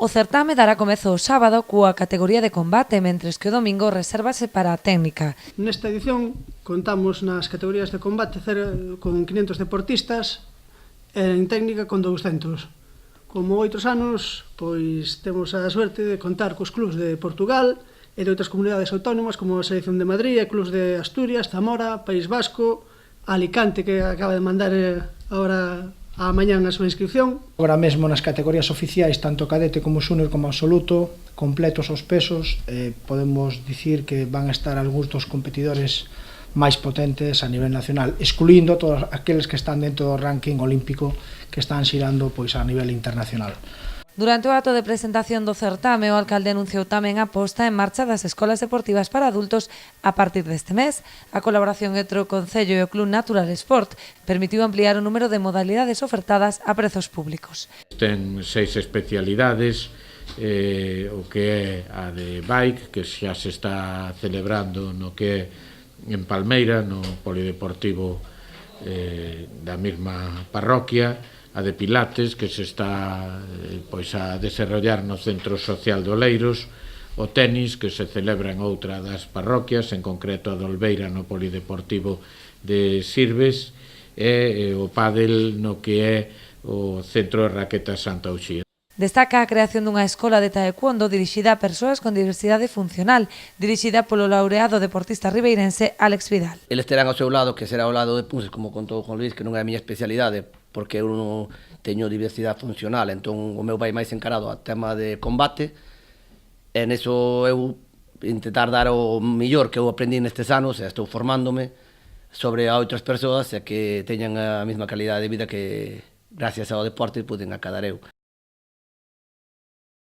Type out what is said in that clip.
O certame dará comezo o sábado coa categoría de combate, mentres que o domingo resérvase para a técnica. Nesta edición contamos nas categorías de combate con 500 deportistas e en técnica con 200. Como outros anos, pois temos a suerte de contar cos clubs de Portugal e de outras comunidades autónomas como a Selección de Madrid, e clubs de Asturias, Zamora, País Vasco, Alicante, que acaba de mandar agora a mañán a súa inscripción. Agora mesmo nas categorías oficiais, tanto cadete como xúnior como absoluto, completos os pesos, podemos dicir que van a estar algúns dos competidores máis potentes a nivel nacional, excluindo todos aqueles que están dentro do ranking olímpico que están xirando pois a nivel internacional. Durante o acto de presentación do certame, o alcalde anunciou tamén a posta en marcha das escolas deportivas para adultos a partir deste mes. A colaboración entre o Concello e o Club Natural Sport permitiu ampliar o número de modalidades ofertadas a prezos públicos. Ten 6 especialidades, o que é a de bike, que xa se está celebrando no que é en Palmeira, no polideportivo da mesma parroquia, a de Pilates, que se está pois a desarrollar no Centro Social de Oleiros, o tenis, que se celebra en outra das parroquias, en concreto a de Olveira no polideportivo de Sirves, e o pádel no que é o Centro de Raquetas Santa Uxía. Destaca a creación dunha escola de taekwondo dirixida a persoas con diversidade funcional, dirixida polo laureado deportista ribeirense Álex Vidal. Eles terán ao seu lado, que será ao lado de punxes, como contou Juan Luis, que non é a miña especialidade, porque eu non teño diversidade funcional, entón o meu vai máis encarado a tema de combate, e neso eu intentar dar o millor que eu aprendi nestes anos, e estou formándome sobre a outras persoas e que teñan a mesma calidade de vida que gracias ao deporte puden acadar eu.